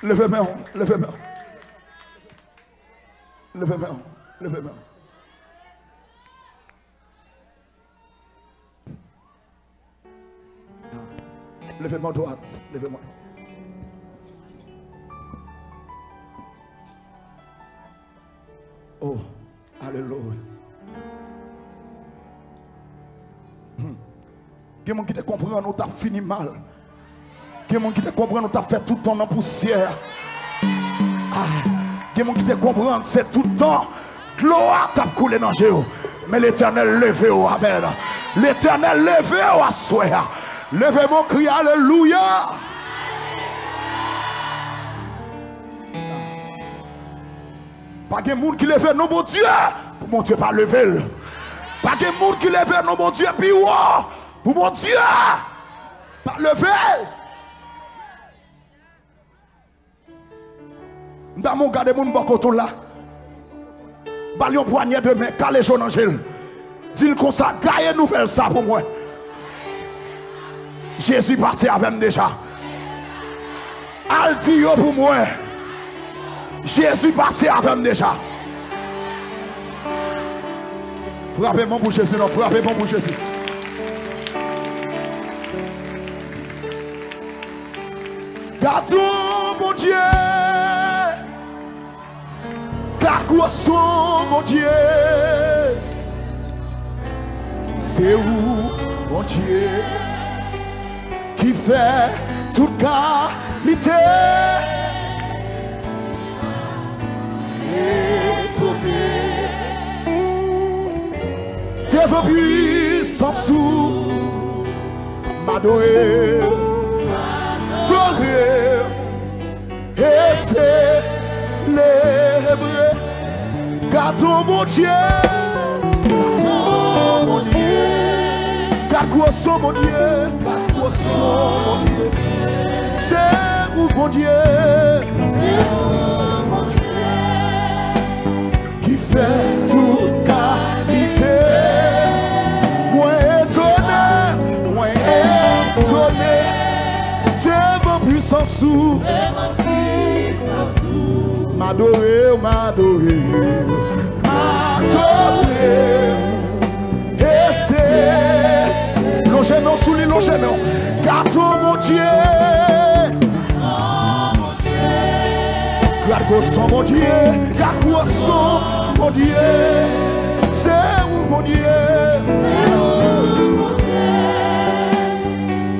Levez-moi, levez-moi. Levez-moi, levez-moi. Levez-moi droite, levez-moi. Oh, alléluia. Il y a des gens qui te comprennent, nous t'as fini mal. Il y a des gens qui te comprennent, nous t'as fait tout le temps en poussière. Il y a des gens qui te comprennent, c'est tout le temps. Gloire t'a coulé dans le géo. Mais l'Éternel levé au Amen. L'Éternel levé au Assoya. Levez mon cri, alléluia. Pas de monde qui lève non, mon Dieu. Pour mon Dieu, pas lever. Pas de monde qui lève non, mon Dieu, puis pour mon Dieu, pas lever. Dans mon garde, mon bokoto là. Balion poignet de main, calé jaune angèle. Dis-le comme ça, gagne nouvelle ça pour moi. Jésus passé avec moi déjà. Al dit pour moi. Jésus passé avec moi déjà. Frappez-moi pour Jésus, non, frappez-moi pour Jésus. Gardons mon Dieu. Gardons mon Dieu. C'est où mon Dieu qui fait toute qualité. Tes vos puissances m'adorer, t'adorer et célébrer. Gardons mon Dieu, gardons mon Dieu, gardons mon Dieu, gardons mon Dieu. C'est où mon Dieu, qui fait toute qualité. Moi étonné, t'es mon puissance sous. M'adorer, m'adorer, m'adorer. Et c'est l'ongénon sous lui, l'ongénon. Gardons mon Dieu. Gardons mon Dieu, gardons mon Dieu. C'est où mon Dieu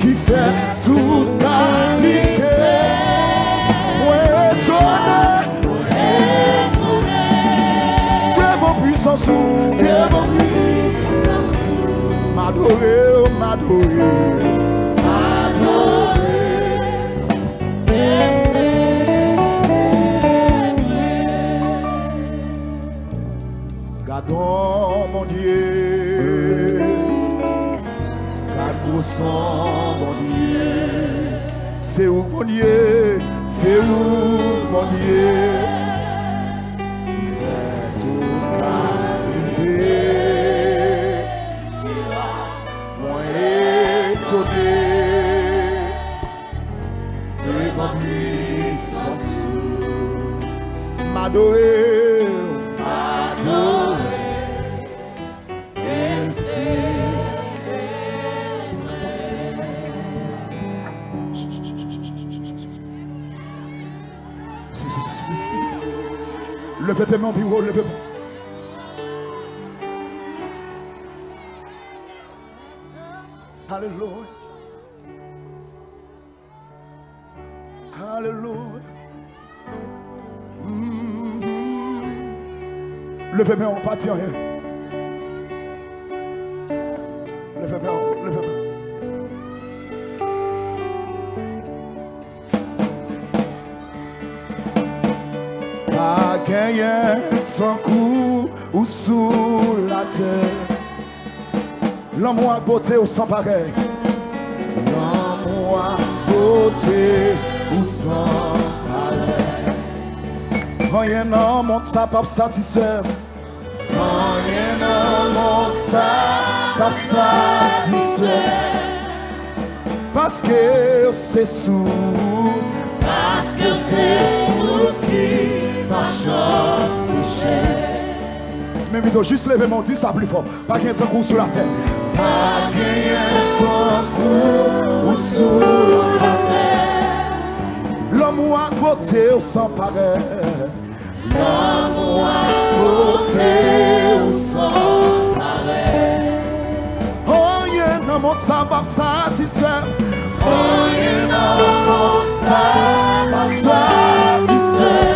qui fait toute qualité. Moi étonné, t'es vos puissances, t'es vos puissances. M'adorer, m'adorer, m'adorer. Gardons mon Dieu, gardons mon Dieu. C'est où mon Dieu, c'est où mon Dieu, il fait toute qualité. Moi étonné de ma puissance, m'adorer, m'adorer. Levez tes mains au bureau, levez-moi. Alléluia. Alléluia. Levez-moi, on partit en rien. Levez-moi, levez-moi. Pas gagné sans coup ou sous la terre. L'amour à beauté ou sans pareil. L'amour à beauté ou sans pareil. Rien dans mon ça pas satisfaire. Rien dans mon ça pas satisfaire. Parce que c'est sous. Parce que c'est plutôt juste lever mon, dis ça plus fort. Pas qu'il y ait un coup sur la terre. Pas qu'il y ait un coup sur la terre. L'homme à côté sans pareil. L'homme à côté sans pareil. Oh, yeah, non, mon sabbat satisfait. Oh, yeah, non, mon sabbat satisfait.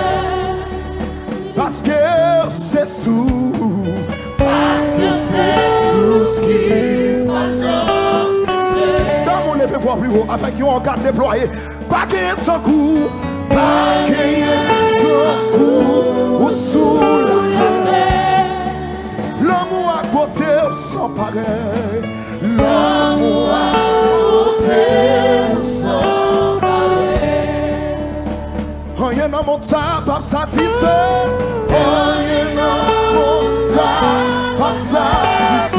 Parce que c'est sous. Parce que c'est sous ce qui m'a fait. Dans mon effet voir plus haut, avec un regard déployé. Pas qu'il y ait un coup. Pas qu'il y ait un coup. Ou sous la terre. L'homme à côté sans pareil. L'homme à côté sans pareil. Rien dans mon tabac satisfait. Rien dans mon tabac satisfait.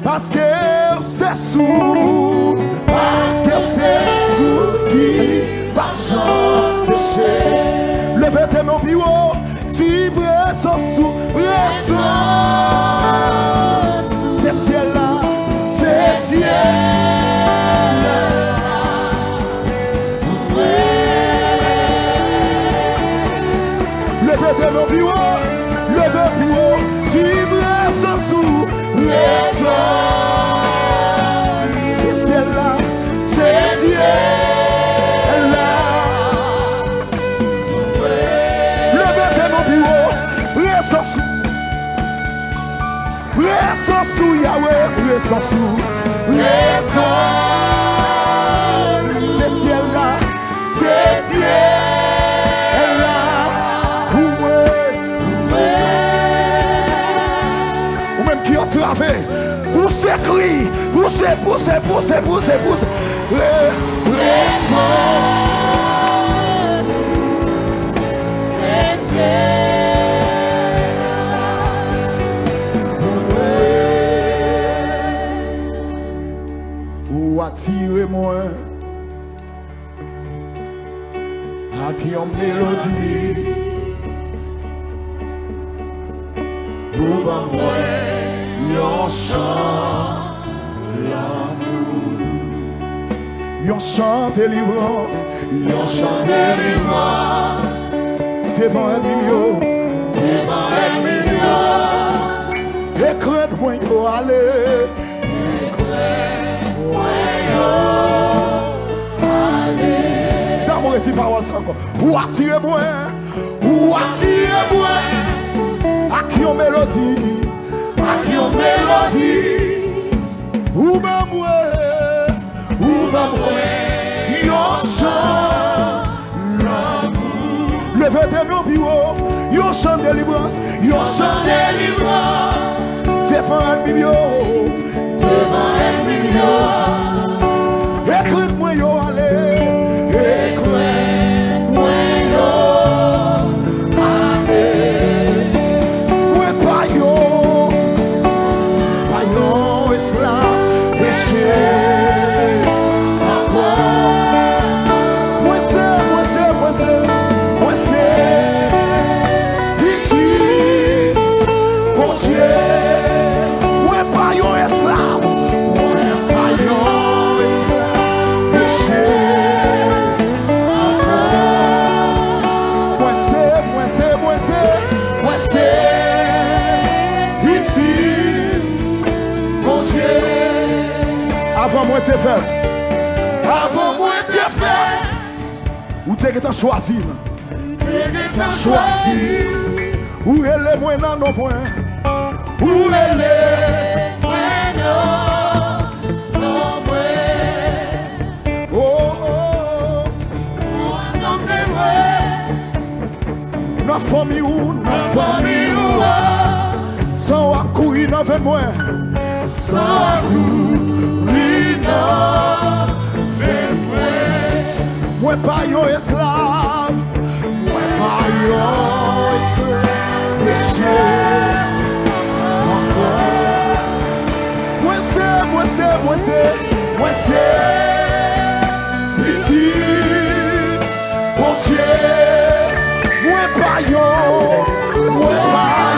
Parce que c'est sous. Parce que c'est sous qui par chance séché. Levez tes mains plus haut. Tu veux sous. C'est ciel là. C'est ciel là. Levez tes mains plus haut. Levez plus haut. Tu veux sous. C'est ciel là. C'est ciel là. Levez tes mains plus haut. Reste sous. Reste sous Yahweh. Reste sous. Reste. C'est ciel là. C'est ciel là. Ou même qui ont travé. Poussez, cri. Poussez. Ou attirez-moi à qui en mélodie. Ou à moi, yon chant l'amour. Yon chant délivrance. Yon chant délivrance. Devant ennemi yo. Devant ennemi yo. Et crainte-moi yo aller. Et crainte-moi yo aller. Dans mon petit parole encore. Ou attirez-moi. Ou attirez-moi. À qui on mélodie. À qui on mélodie. Ou ben moi. Ou ben moi. Yon chant l'amour. Levez tes mains plus haut. Yon chant délivrance. Yon chant délivrance. Devant ennemi yo. Devant ennemi yo. Écoute-moi yo aller. Écoute-moi yo aller. Ouais pas yo. Pas yo esclave péché. Avant moi t'es fait. Avant moi t'es fait. Ou t'es que t'as choisi. T'as choisi. Où elle est moins non moins. Où elle est moins non moins. Oh oh. Non plus. Notre famille ou sans accourir dans 20 mois. Sans accourir. Moi pas yo esclave. Moi pas yo esclave. Péché. Encore. Moi c'est petit. Bon Dieu. Moi pas yo. Moi pas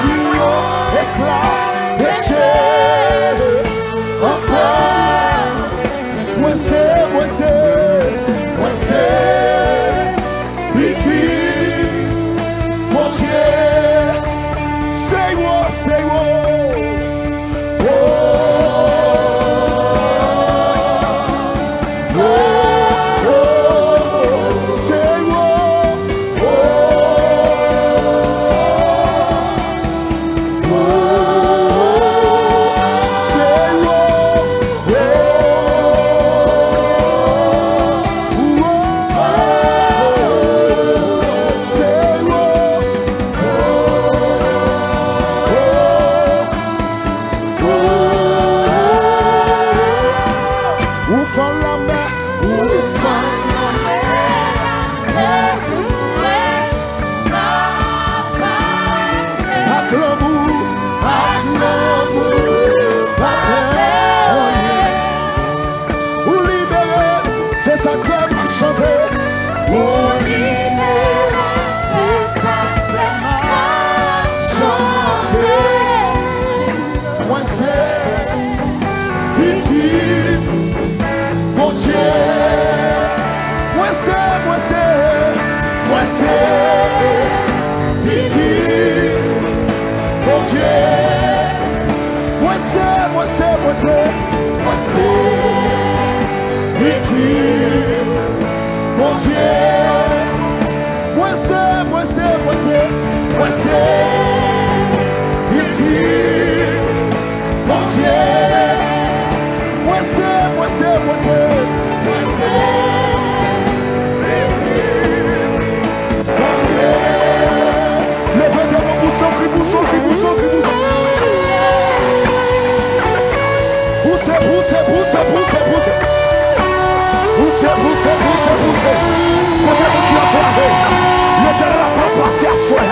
L'éternel a pas passé à soi.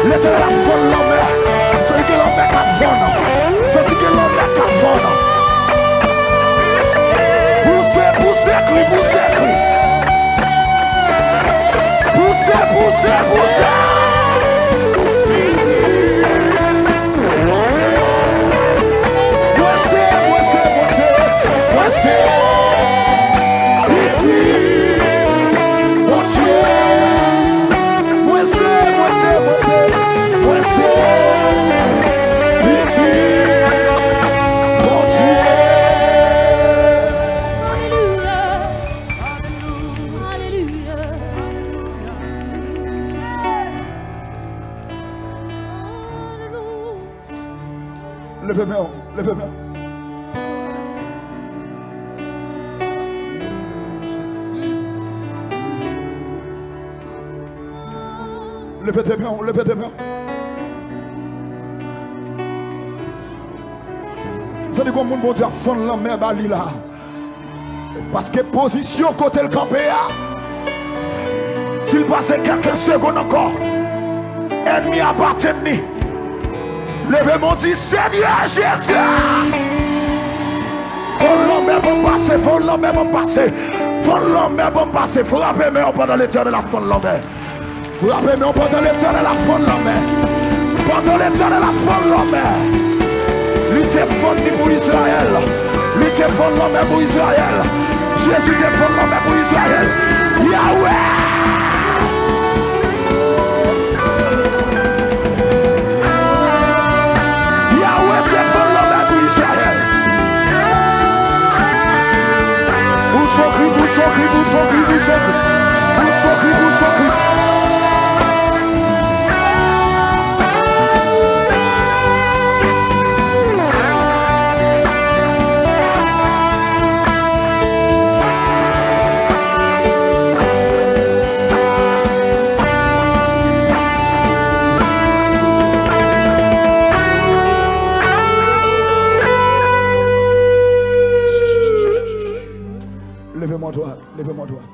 L'éternel a fait l'homme. C'est que l'homme est à fond. C'est que l'homme est à fond. Poussez, cri, poussez, cri. Poussez. Levez-moi. Levez tes mains. Ça dit comme mon bon Dieu a fond la mer bali là. Parce que position côté le campé, s'il passe quelques secondes encore, ennemi a battu. Levez mon dit Seigneur Jésus. Faut l'homme bon passer, faut l'homme bon passer. Faut l'homme bon passer. Frappez-moi pendant l'éternel la fond l'homme. Frappez-moi pendant l'éternel la fond l'homme. Pendant l'éternel la fond l'homme. Luttez fond pour Israël. Luttez fond l'homme pour Israël. Jésus te fond l'homme pour Israël. Yahweh. Levez-moi droit.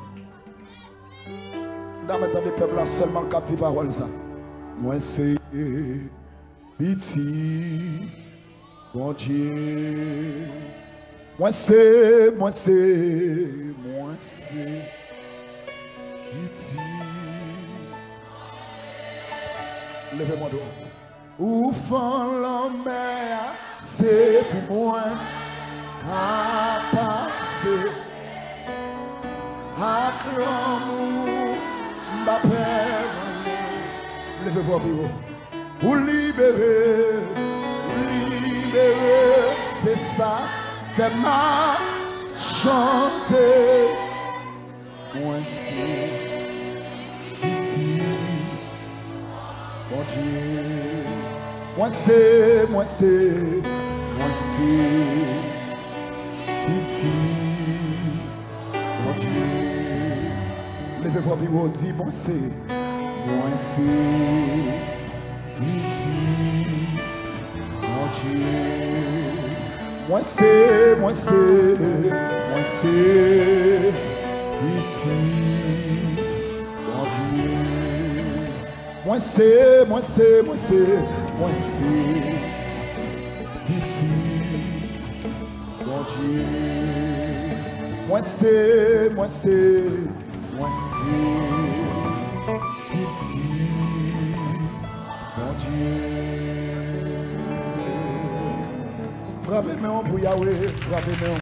Dans mes temps de peuple là, seulement 4 paroles ça. Moi c'est petit, bon Dieu. Moi c'est petit. Levez-moi droit. Où font l'homme, c'est pour moi qu'à passer. Levez-vous bureau. Pour libérer, c'est ça, fait ma chanter. Moi c'est petit, bon Dieu. Moi c'est petit. Mon Dieu, levez-vous bureau, dis moi c'est petit, mon Dieu. Moi c'est petit, mon Dieu. Moi c'est petit, mon Dieu. Moi c'est Moi c'est petit, mon Dieu. Frappez-moi pour Yahweh, frappez-moi.